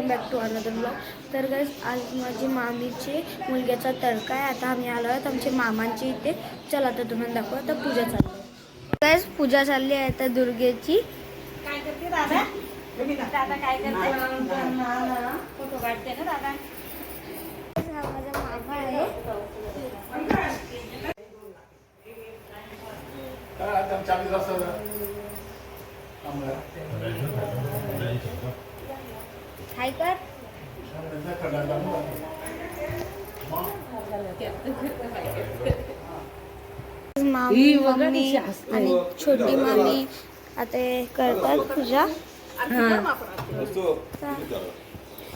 Welcome back to another blog. तर guys आज माझी मामीची मुलग्याचा तडका आहे. आता आम्ही आलो आहोत आमच्या मामांची इथे. चला आता तुम्हाला दाखवा. आता पूजा चालली आहे गाइस. पूजा चालली आहे आता दुर्गेची. काय करते दादा? दादा काय करते? फोटो काढते ना दादा. हा माझा मामा आहे. हाय कर. मामी मम्मी आणि छोटी मामी आता करतात पूजा.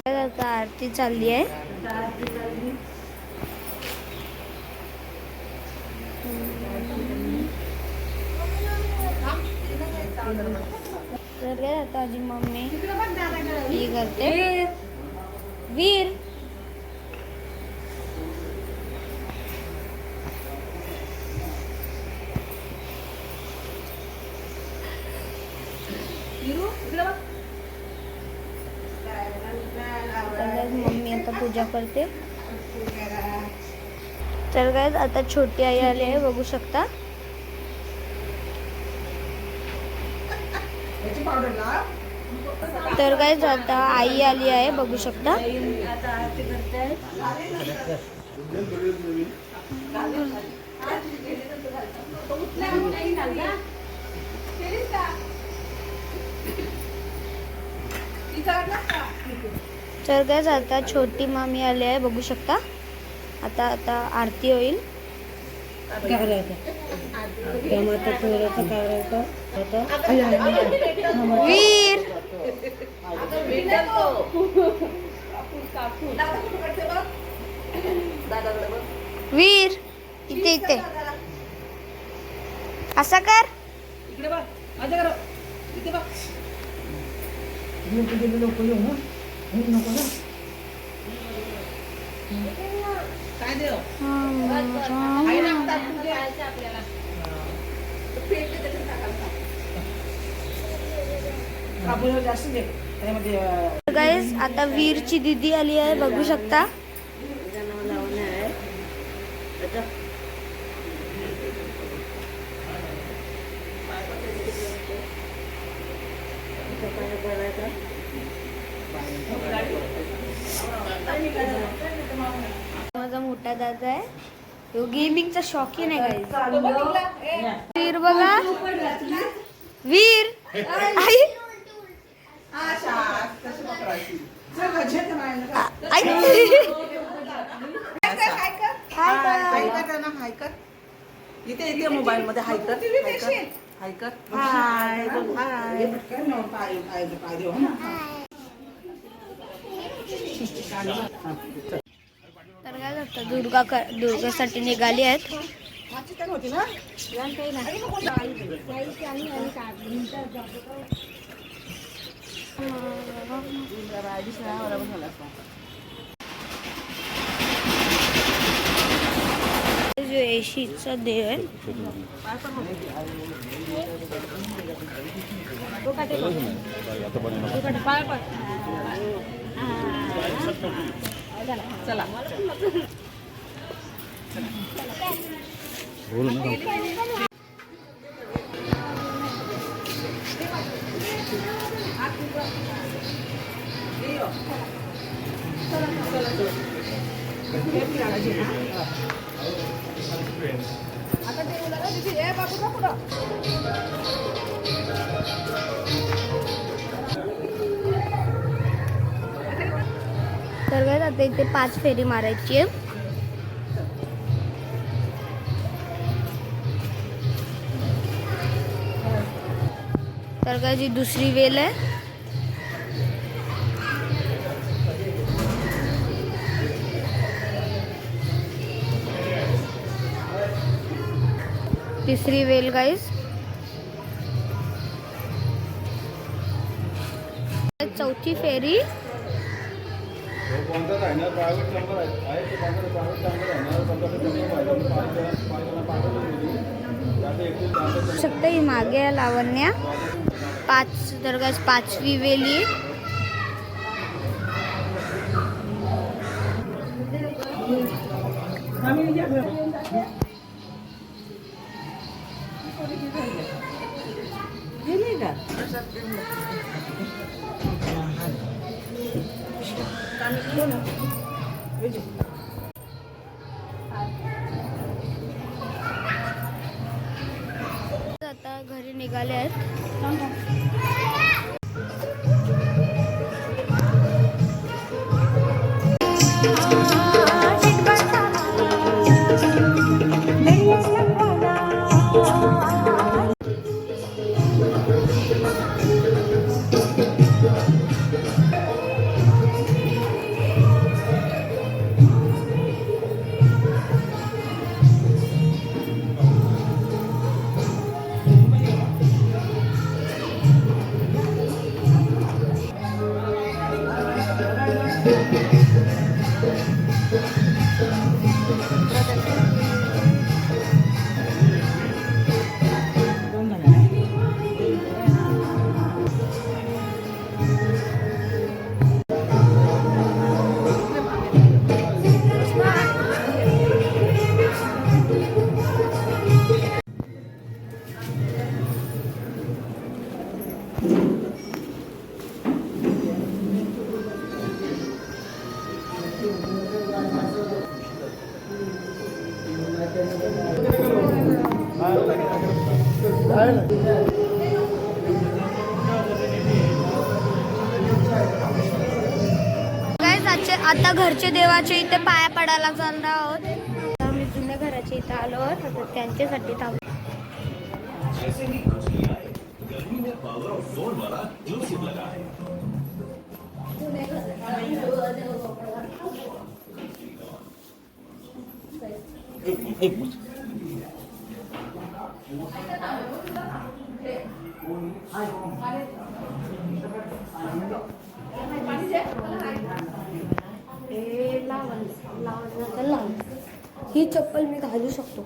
आता आरती चालली आहे. तर आता माझी मम्मी ही करते. वीर मम्मी आता पूजा करते. तर काय आता छोटी आई आली आहे बघू शकता. तर काय आता आई आली आहे बघू शकता. आता आरती करते. तर काय आता छोटी मामी आली आहे बघू शकता. आता आता आरती होईल. वीर वीर इथे इथे असं कर. काय देव? गाइस आता वीरची दीदी आली आहे बघू शकता. माझा मोठा दादा आहे तो गेमिंगचा शौकीन आहे गाइस. वीर बघा वीर आई इथे मोबाईल मध्ये हाय कर. तर काय करतात दुर्गासाठी निघाली आहेत. जो येशीचा देव आहे. चला तर काय आता इथे 5 फेरी मारायची आहे. तर काय जी दुसरी वेल आहे. तिसरी वेल गाइस. चौथी फेरी. शकता ही मागे लावण्या 5 तर गाइस 5वी वेली. आता घरी निघाले आहेत. आता घरचे देवाचे इथे पाया पडायला चालणार आहोत. आम्ही जुन्या घराच्या इथे आलो आहोत. त्यांच्यासाठी थांबलो. ही चप्पल मी घालू शकतो.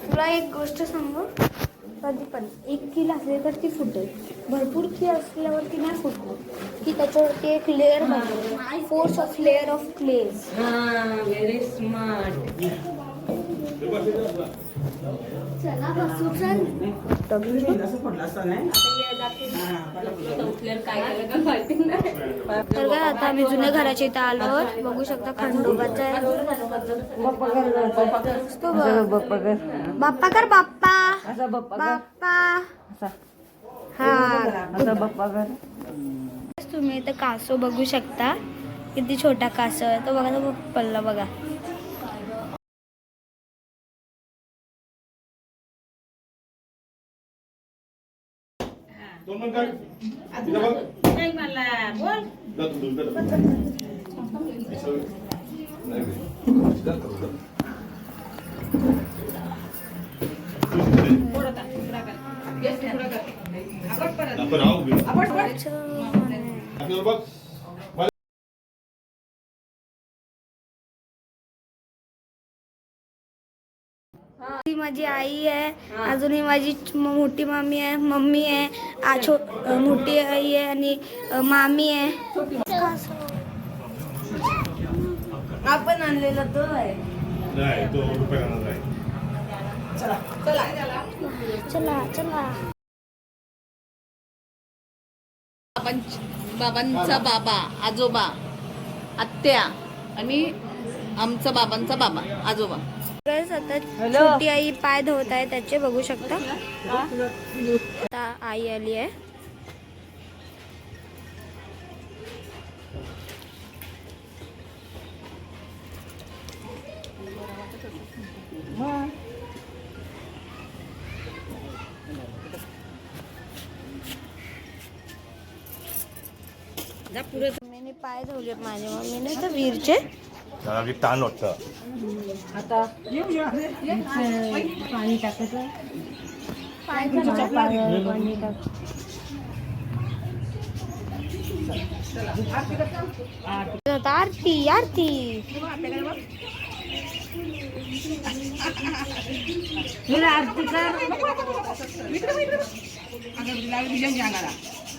तुला एक गोष्ट सांगू, कधी पण एक कील असली तर ती फुटेल, भरपूर कील असल्यावरती नाही फुटणार. की त्याच्यावरती एक लेअर बनवली, force of layer of clays. Very smart. चला बसू. चल तर काय आता आम्ही जुन्या घराच्या इथे आलो आहोत. बघू शकता खंडोबाचा आहे. बाप्पा कर बाप्पा बाप्पा. हा तुम्ही इथं कासव बघू शकता. किती छोटा कासव आहे तो. बघा तो पल्ला बघा. ही माझी आई आहे. अजून ही माझी मोठी मामी आहे, मम्मी आहे, मोठी आई आहे आणि मामी आहे. आपण आणलेला तो आहे. चला चला. बाबांचा बाबा, आजोबा, आत्या आणि आमचा बाबांचा बाबा, आजोबा. आता छोटी आई पाय धुवत आहे त्याचे बघू शकता. आता आई आली आहे. मम्मीने पाय धुवले माझ्या मम्मीने तर वीरचे. ताण वाटतं. आता पाणी टाकायचं. पाणी टाक. आरती आरती. आरती कर.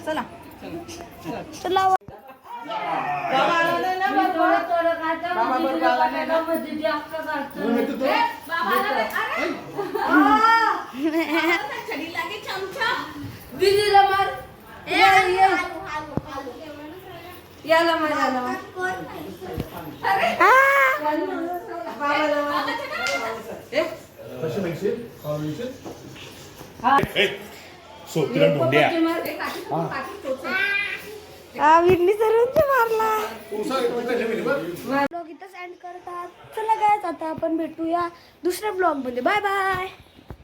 चला चला. बाबा बरोबर आला नाही ना? बाबा आला नाही. अरे. छडी लागे चमचा. दीदीला मार ए, आलू. याला मार, याला मार. अरे. बाबाला मार. ए, सोबतीला ढोंड्या ए, काठी टोचू. विडणी सर्वांचे मारला ब्लॉग इथंच एंड करतात. चला गायच आता आपण भेटूया दुसऱ्या ब्लॉग मध्ये. Bye bye.